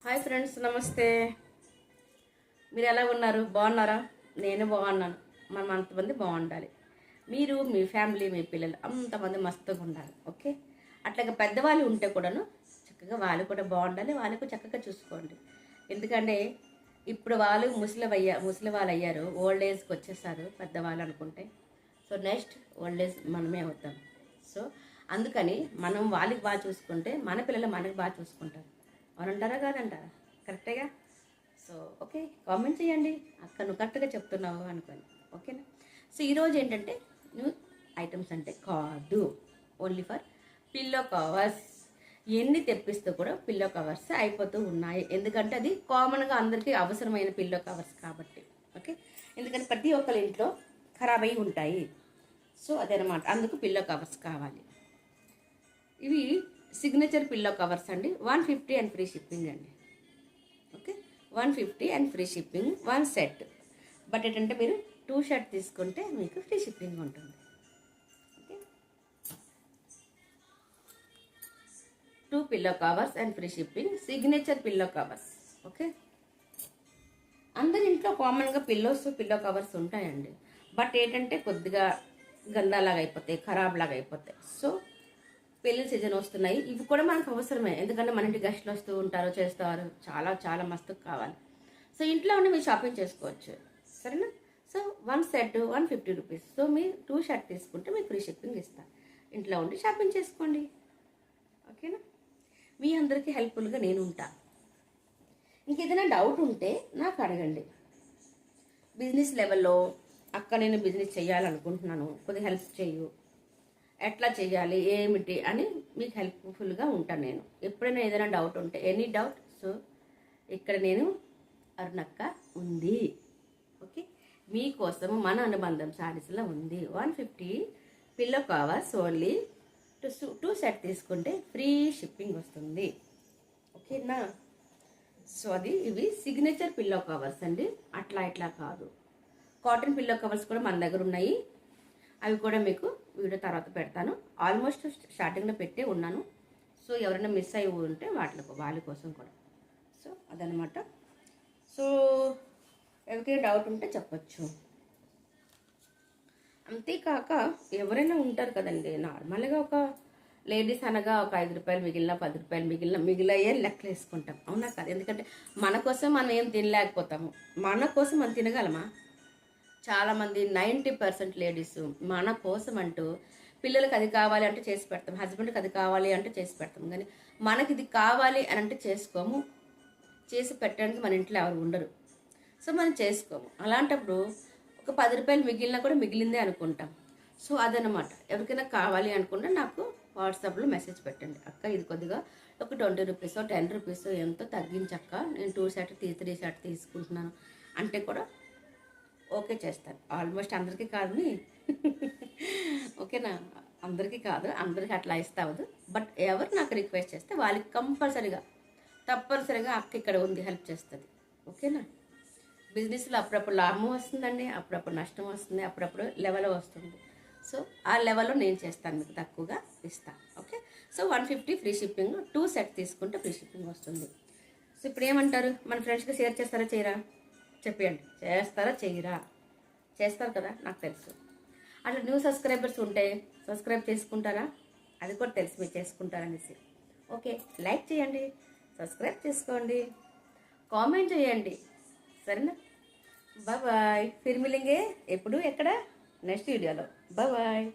Hi friends, నమస్తే. మీరు ఎలా ఉన్నారు? బాగున్నారా? నేను బాగున్నాను. మనం అంతమంది బాగుండాలి. మీరు, మీ ఫ్యామిలీ, మీ పిల్లలు అంతమంది మస్తుగా ఉండాలి. ఓకే, అట్లాగే పెద్దవాళ్ళు ఉంటే కూడాను చక్కగా వాళ్ళు కూడా బాగుండాలి. వాళ్ళకు చక్కగా చూసుకోండి. ఎందుకంటే ఇప్పుడు వాళ్ళు ముసలి వాళ్ళు అయ్యారు, ఓల్డ్ ఏజ్కి వచ్చేసారు పెద్దవాళ్ళు అనుకుంటే. సో నెక్స్ట్ ఓల్డ్ ఏజ్ మనమే అవుతాం. సో అందుకని మనం వాళ్ళకి బాగా చూసుకుంటే మన పిల్లలు మనకి బాగా చూసుకుంటారు. అవునంటారా కాదంటారా? కరెక్టేగా? సో ఓకే, కామెంట్ చేయండి. అక్క నువ్వు కరెక్ట్గా చెప్తున్నావు అనుకోని. ఓకేనా? సో ఈరోజు ఏంటంటే న్యూ ఐటమ్స్ అంటే కాదు, ఓన్లీ ఫర్ పిల్లో కవర్స్. ఎన్ని తెప్పిస్తూ కూడా పిల్లో కవర్స్ అయిపోతూ ఉన్నాయి. ఎందుకంటే అది కామన్గా అందరికీ అవసరమైన పిల్లో కవర్స్ కాబట్టి. ఓకే, ఎందుకంటే ప్రతి ఒక్కరి ఇంట్లో ఖరాబ్ అయి ఉంటాయి. సో అదనమాట, అందుకు పిల్లో కవర్స్ కావాలి. ఇవి సిగ్నేచర్ పిల్లో కవర్స్ అండి. 150 అండ్ ఫ్రీ షిప్పింగ్ అండి. Okay, 150 and free shipping, 1 set. But ఏంటంటే మీరు 2 షర్ట్ తీసుకుంటే మీకు ఫ్రీ షిప్పింగ్ ఉంటుంది. Okay, 2 pillow covers and free shipping, signature pillow covers. Okay, అందరి ఇంట్లో కామన్గా పిల్లో కవర్స్ ఉంటాయండి. బట్ ఏంటంటే కొద్దిగా గంధాలాగా అయిపోతాయి, ఖరాబ్ లాగా అయిపోతాయి. సో పెళ్లి సీజన్ వస్తున్నాయి, ఇవి కూడా మనకు అవసరమే. ఎందుకంటే మన ఇంటి గెస్ట్లు వస్తూ ఉంటారు, చేస్తారు, చాలా చాలా మస్తు కావాలి. సో ఇంట్లో ఉండి మీరు షాపింగ్ చేసుకోవచ్చు, సరేనా? So 1 set 150 rupees. సో మీరు 2 షర్ట్ తీసుకుంటే మీకు ఫ్రీ షిప్పింగ్ ఇస్తాను. ఇంట్లో ఉండి షాపింగ్ చేసుకోండి. ఓకేనా? మీ అందరికీ హెల్ప్ఫుల్గా నేను ఉంటా. ఇంకేదైనా డౌట్ ఉంటే నాకు అడగండి. బిజినెస్ లెవెల్లో అక్క నేను బిజినెస్ చేయాలనుకుంటున్నాను, కొద్దిగా హెల్ప్ చేయు, ఎట్లా చేయాలి ఏమిటి అని మీకు హెల్ప్ఫుల్గా ఉంటాను నేను. ఎప్పుడైనా ఏదైనా డౌట్ ఉంటే ఎనీ డౌట్, సో ఇక్కడ నేను అరుణక్క ఉంది. ఓకే, మీకోసం మన అనుబంధం శారీస్లో ఉంది. 150 పిల్లో కవర్స్ ఓన్లీ. 2 సెట్ తీసుకుంటే ఫ్రీ షిప్పింగ్ వస్తుంది. ఓకేనా? సో అది ఇవి సిగ్నేచర్ పిల్లో కవర్స్ అండి, అట్లా ఇట్లా కాదు. కాటన్ పిల్లో కవర్స్ కూడా మన దగ్గర ఉన్నాయి. అవి కూడా మీకు వీడియో తర్వాత పెడతాను. ఆల్మోస్ట్ స్టార్టింగ్లో పెట్టే ఉన్నాను. సో ఎవరైనా మిస్ అయి ఉంటే వాళ్ళ కోసం కూడా. సో అదనమాట. సో ఎవరికైనా డౌట్ ఉంటే చెప్పచ్చు. అంతేకాక ఎవరైనా ఉంటారు కదండి, నార్మల్గా ఒక లేడీస్ అనగా ఒక 5 రూపాయలు మిగిలిన 10 రూపాయలు మిగిలయ్యే లెక్కలు వేసుకుంటాం. అవునా కాదు? ఎందుకంటే మన కోసం మనం ఏం తినలేకపోతాము. మన కోసం మనం తినగలమా? చాలామంది 90% లేడీస్ మన కోసం అంటూ పిల్లలకి అది కావాలి అంటే చేసి పెడతాం, హస్బెండ్కి అది కావాలి అంటే చేసి పెడతాం. కానీ మనకి ఇది కావాలి అని అంటే చేసుకోము. చేసి పెట్టడానికి మన ఇంట్లో ఎవరు ఉండరు. సో మనం చేసుకోము. అలాంటప్పుడు ఒక 10 రూపాయలు మిగిలినా కూడా మిగిలిందే అనుకుంటాం. సో అదనమాట. ఎవరికైనా కావాలి అనుకుంటే నాకు వాట్సాప్లో మెసేజ్ పెట్టండి. అక్క ఇది కొద్దిగా ఒక 20 రూపీస్ 10 రూపీస్ ఎంతో తగ్గించక్క, నేను 2 సెట్ 3 సెట్ తీసుకుంటున్నాను అంటే కూడా ఓకే చేస్తాను. ఆల్మోస్ట్ అందరికీ కాదు, ఓకేనా? అందరికీ కాదు, అందరికీ అట్లా ఇస్తావద్దు. బట్ ఎవరు నాకు రిక్వెస్ట్ చేస్తే వాళ్ళకి తప్పనిసరిగా అక్క ఇక్కడ ఉంది, హెల్ప్ చేస్తుంది. ఓకేనా? బిజినెస్లో అప్పుడప్పుడు లాభం వస్తుందండి, అప్పుడప్పుడు నష్టం వస్తుంది, అప్పుడప్పుడు లెవెల్ వస్తుంది. సో ఆ లెవెల్లో నేను చేస్తాను, మీకు తక్కువగా ఇస్తాను. Okay, so 150 free shipping, 2 set తీసుకుంటే ఫ్రీ షిప్పింగ్ వస్తుంది. సో ఇప్పుడు ఏమంటారు? మన ఫ్రెండ్స్కి షేర్ చేస్తారా చేయరా? చెప్పండి, చేస్తారా చేయరా? చేస్తారు కదా, నాకు తెలుసు. అట్లా న్యూ సబ్స్క్రైబర్స్ ఉంటే సబ్స్క్రైబ్ చేసుకుంటారా? అది కూడా తెలుసు మీరు చేసుకుంటారనేసి. ఓకే, లైక్ చేయండి, సబ్స్క్రైబ్ చేసుకోండి, కామెంట్ చేయండి, సరేనా? బాయ్. ఫిర్ మిలింగే ఎప్పుడు ఎక్కడ? నెక్స్ట్ వీడియోలో. బాయ్.